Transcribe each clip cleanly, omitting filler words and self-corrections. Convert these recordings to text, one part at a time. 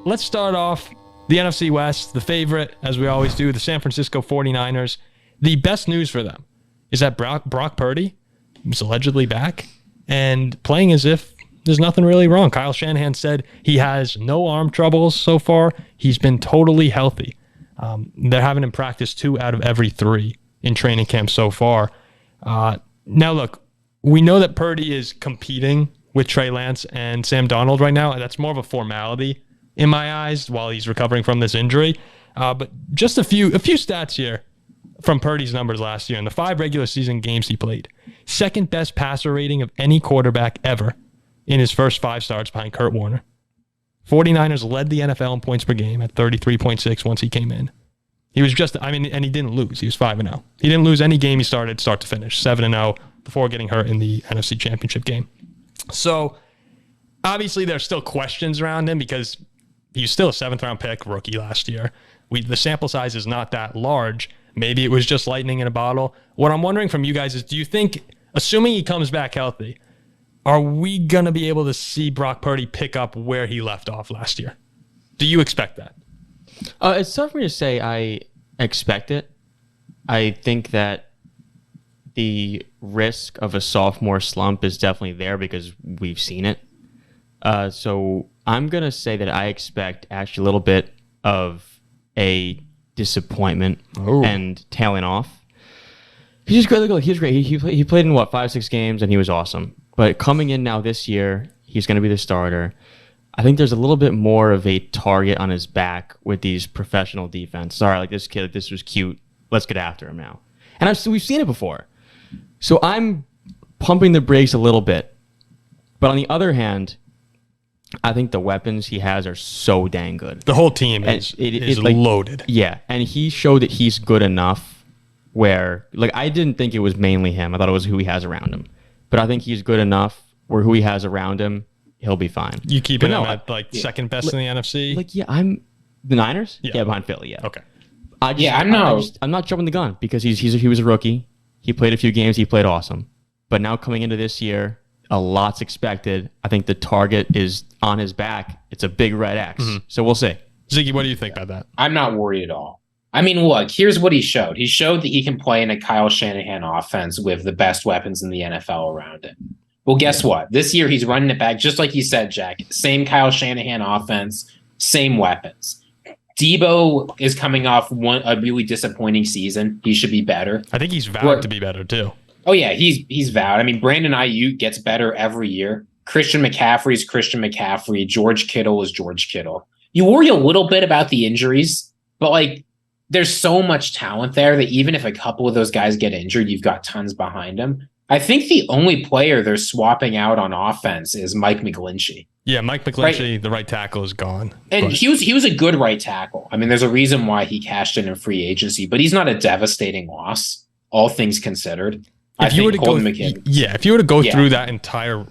let's start off the NFC West, the favorite, as we always do, the San Francisco 49ers. The best news for them is that Brock Purdy is allegedly back and playing as if there's nothing really wrong. Kyle Shanahan said he has no arm troubles so far. He's been totally healthy. They're having him practice 2 out of every 3 in training camp so far. Now, look, we know that Purdy is competing with Trey Lance and Sam Darnold right now, and that's more of a formality in my eyes while he's recovering from this injury. But just a few stats here from Purdy's numbers last year. In the 5 regular season games he played, second best passer rating of any quarterback ever in his first 5 starts behind Kurt Warner. 49ers led the NFL in points per game at 33.6 once he came in. He was and he didn't lose. He was 5-0. He didn't lose any game he started start to finish, 7-0 before getting hurt in the NFC Championship game. So obviously there's still questions around him because he was still a 7th-round pick rookie last year. The sample size is not that large. Maybe it was just lightning in a bottle. What I'm wondering from you guys is, do you think, assuming he comes back healthy, are we going to be able to see Brock Purdy pick up where he left off last year? Do you expect that? It's tough for me to say I expect it. I think that the risk of a sophomore slump is definitely there because we've seen it. So I'm going to say that I expect actually a little bit of a disappointment and tailing off. He's great. Look, he's great. He played in, 5-6 games, and he was awesome. But coming in now this year, he's going to be the starter. I think there's a little bit more of a target on his back with these professional defense. Sorry, like this kid, this was cute. Let's get after him now. And we've seen it before. So I'm pumping the brakes a little bit. But on the other hand, I think the weapons he has are so dang good. The whole team is loaded. Yeah, and he showed that he's good enough where, I didn't think it was mainly him. I thought it was who he has around him. But I think he's good enough where who he has around him, he'll be fine. You keeping him at second best in the NFC? I'm the Niners. Yeah, behind Philly. Yeah. Okay. I'm not jumping the gun because he was a rookie. He played a few games. He played awesome. But now coming into this year, a lot's expected. I think the target is on his back. It's a big red X. Mm-hmm. So we'll see. Ziggy, what do you think about that? I'm not worried at all. I mean, look, here's what he showed. He showed that he can play in a Kyle Shanahan offense with the best weapons in the NFL around him. Well, guess what? This year he's running it back, just like you said, Jack. Same Kyle Shanahan offense, same weapons. Debo is coming off a really disappointing season. He should be better. I think he's vowed to be better, too. Oh, yeah, he's vowed. I mean, Brandon Ayuk gets better every year. Christian McCaffrey is Christian McCaffrey. George Kittle is George Kittle. You worry a little bit about the injuries, but, there's so much talent there that even if a couple of those guys get injured, you've got tons behind them. I think the only player they're swapping out on offense is Mike McGlinchey. Yeah, Mike McGlinchey, the right tackle, is gone. And he was a good right tackle. I mean, there's a reason why he cashed in free agency, but he's not a devastating loss, all things considered. If you were to go through that entire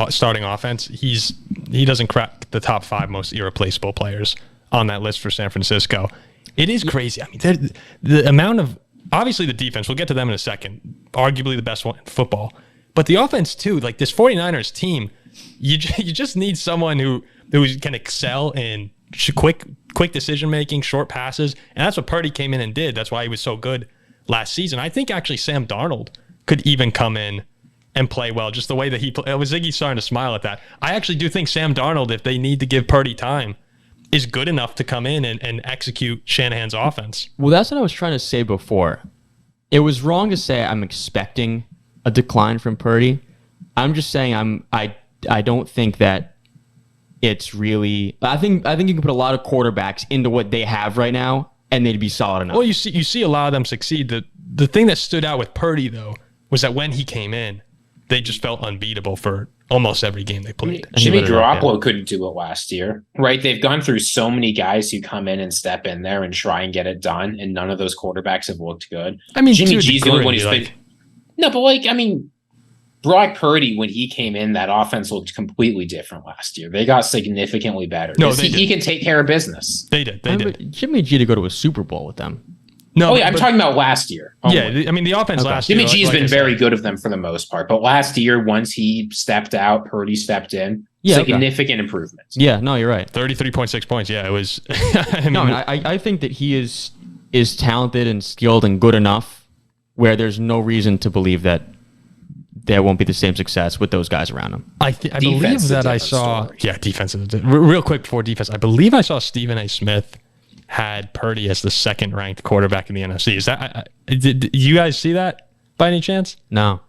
starting offense, he doesn't crack the top 5 most irreplaceable players on that list for San Francisco. It is crazy. I mean, the amount of, obviously the defense, we'll get to them in a second, arguably the best one in football. But the offense too, this 49ers team, you just need someone who can excel in quick decision-making, short passes. And that's what Purdy came in and did. That's why he was so good last season. I think actually Sam Darnold could even come in and play well, just the way that he played. Ziggy's starting to smile at that. I actually do think Sam Darnold, if they need to give Purdy time, is good enough to come in and execute Shanahan's offense. Well, that's what I was trying to say before. It was wrong to say I'm expecting a decline from Purdy. I'm just saying I don't think that it's really. I think you can put a lot of quarterbacks into what they have right now, and they'd be solid enough. Well, you see a lot of them succeed. The thing that stood out with Purdy though was that when he came in, they just felt unbeatable for almost every game they played. Jimmy Garoppolo couldn't do it last year, right? They've gone through so many guys who come in and step in there and try and get it done, and none of those quarterbacks have looked good. I mean, Jimmy G's the only one who's been. No, but Brock Purdy, when he came in, that offense looked completely different last year. They got significantly better. No, he can take care of business. They did. Jimmy G to go to a Super Bowl with them. No, I'm talking about last year. Yeah, I mean, the offense last year. Jimmy G's been very good of them for the most part. But last year, once he stepped out, Purdy stepped in, Significant improvements. Yeah, no, you're right. 33.6 points. Yeah, it was. I think that he is talented and skilled and good enough where there's no reason to believe that there won't be the same success with those guys around him. I believe that I saw. Story. Yeah, defense. Real quick before defense, I believe I saw Stephen A. Smith had Purdy as the second ranked quarterback in the NFC. Is that? Did you guys see that by any chance? No.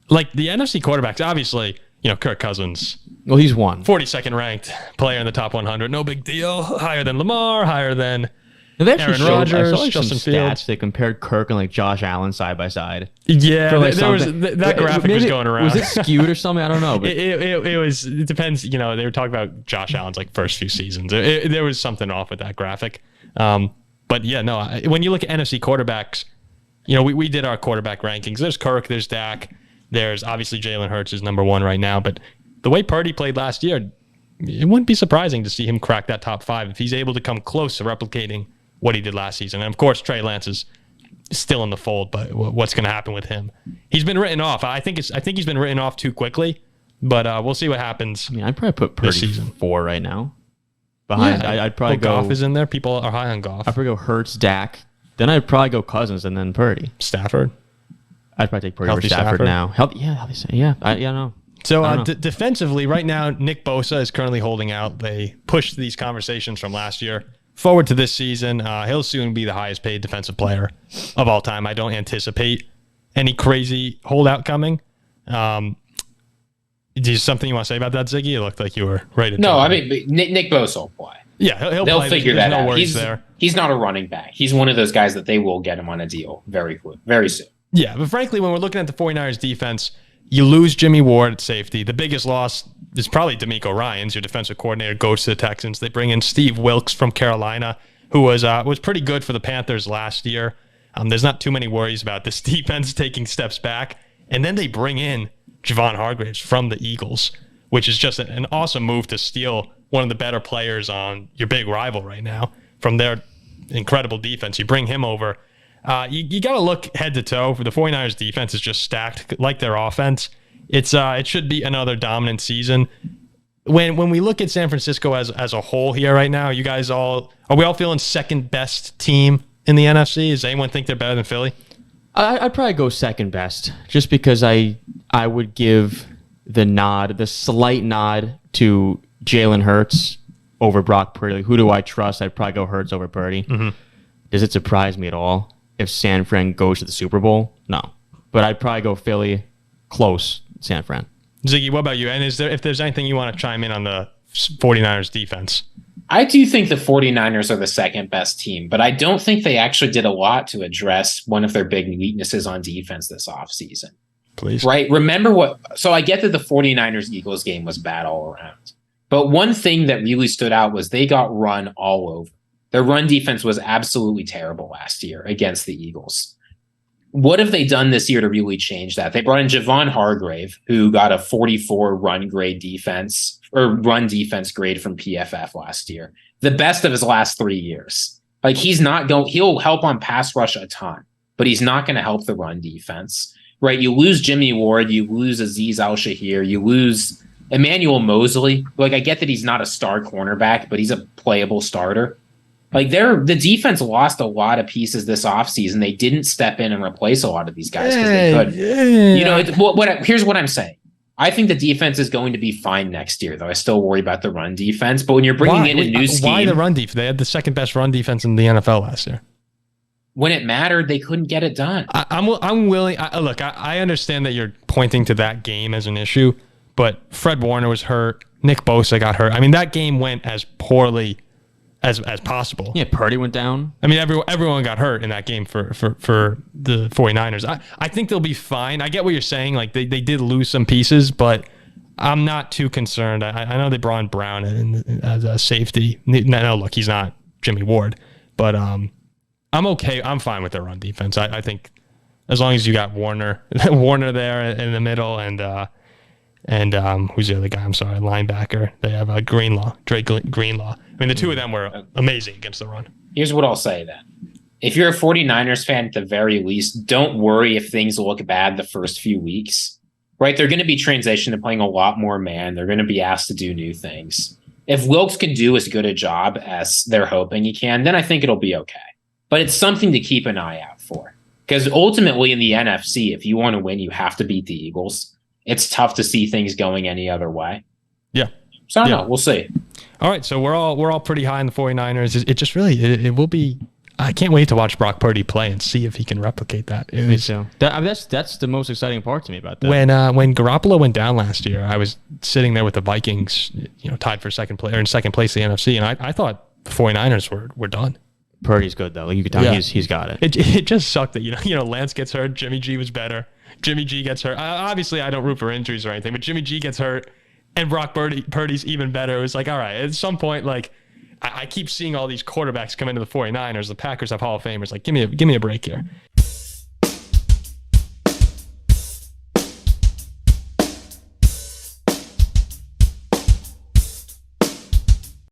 Like the NFC quarterbacks, obviously, Kirk Cousins. Well, he's one. 42nd ranked player in the top 100. No big deal. Higher than Lamar, higher than Aaron Rodgers, Justin Fields. They compared Kirk and Josh Allen side by side. Yeah, there was that graphic was going around. Was it skewed or something? I don't know. But it was. It depends. They were talking about Josh Allen's first few seasons. There was something off with that graphic. But yeah, no. When you look at NFC quarterbacks, we did our quarterback rankings. There's Kirk. There's Dak. There's obviously Jalen Hurts is number one right now. But the way Purdy played last year, it wouldn't be surprising to see him crack that top 5 if he's able to come close to replicating what he did last season. And of course, Trey Lance is still in the fold, but what's going to happen with him? He's been written off. I think he's been written off too quickly, but we'll see what happens. I'd probably put Purdy season 4 right now. Behind, yeah, I'd probably go. Goff is in there. People are high on Goff. I'd probably go Hurts, Dak. Then I'd probably go Cousins and then Purdy. Stafford. I'd probably take Purdy over Stafford now. Healthy. No. So defensively, right now, Nick Bosa is currently holding out. They pushed these conversations from last year forward to this season. He'll soon be the highest paid defensive player of all time. I don't anticipate any crazy holdout coming. Is something you want to say about that, Ziggy? It looked like you were ready to No, Nick Bosa will play. Yeah, they'll play. figure that out. He's not a running back. He's one of those guys that they will get him on a deal very soon. Yeah, but frankly, when we're looking at the 49ers defense, you lose Jimmy Ward at safety. The biggest loss is probably D'Amico Ryans, your defensive coordinator, goes to the Texans. They bring in Steve Wilkes from Carolina, who was pretty good for the Panthers last year. There's not too many worries about this defense taking steps back. And then they bring in Javon Hargraves from the Eagles, which is just an awesome move to steal one of the better players on your big rival right now from their incredible defense. You bring him over. You got to look head to toe. For the 49ers defense is just stacked like their offense. It should be another dominant season. When we look at San Francisco as a whole here right now, are we all feeling second best team in the NFC? Does anyone think they're better than Philly? I'd probably go second best, just because I would give the slight nod to Jalen Hurts over Brock Purdy. Who do I trust? I'd probably go Hurts over Purdy. Mm-hmm. Does it surprise me at all if San Fran goes to the Super Bowl? No. But I'd probably go Philly, close San Fran. Ziggy, what about you? And if there's anything you want to chime in on the 49ers defense? I do think the 49ers are the second best team, but I don't think they actually did a lot to address one of their big weaknesses on defense this offseason. Please. Right? So I get that the 49ers-Eagles game was bad all around. But one thing that really stood out was they got run all over. Their run defense was absolutely terrible last year against the Eagles. What have they done this year to really change that? They brought in Javon Hargrave, who got a 44 run defense grade from PFF last year. The best of his last 3 years. He'll help on pass rush a ton, but he's not going to help the run defense. Right? You lose Jimmy Ward, you lose Azeez Al-Shahir, you lose Emmanuel Mosley. I get that he's not a star cornerback, but he's a playable starter. The defense lost a lot of pieces this offseason. They didn't step in and replace a lot of these guys because they could. Here's what I'm saying. I think the defense is going to be fine next year, though. I still worry about the run defense. But when you're bringing in a new scheme, why the run defense? They had the second best run defense in the NFL last year. When it mattered, they couldn't get it done. I'm willing. Look, I understand that you're pointing to that game as an issue, but Fred Warner was hurt. Nick Bosa got hurt. I mean, that game went as poorly as possible. Yeah, Purdy went down. I mean, everyone got hurt in that game for the 49ers. I think they'll be fine. I get what you're saying. They did lose some pieces, but I'm not too concerned. I know they brought in Brown as a safety. No, look, he's not Jimmy Ward, but I'm okay. I'm fine with their run defense. I think as long as you got Warner there in the middle and who's the other guy? I'm sorry, linebacker. They have Dre Greenlaw. I mean, the two of them were amazing against the run. Here's what I'll say then. If you're a 49ers fan, at the very least, don't worry if things look bad the first few weeks. right? They're going to be transitioned to playing a lot more man. They're going to be asked to do new things. If Wilkes can do as good a job as they're hoping he can, then I think it'll be okay. But it's something to keep an eye out for. Because ultimately in the NFC, if you want to win, you have to beat the Eagles. It's tough to see things going any other way. Yeah. So I don't know. We'll see. All right. So we're all pretty high in the 49ers. It just really, it will be, I can't wait to watch Brock Purdy play and see if he can replicate that. Me too. That's the most exciting part to me about that. When Garoppolo went down last year, I was sitting there with the Vikings, tied for second place or in second place in the NFC, and I thought the 49ers were done. Purdy's good though. Like you could tell, he's got it. It just sucked that Lance gets hurt, Jimmy G was better. Jimmy G gets hurt. Obviously, I don't root for injuries or anything, but Jimmy G gets hurt, and Brock Purdy's even better. It was like, all right, at some point, like I keep seeing all these quarterbacks come into the 49ers. The Packers have Hall of Famers. Like, give me a break here.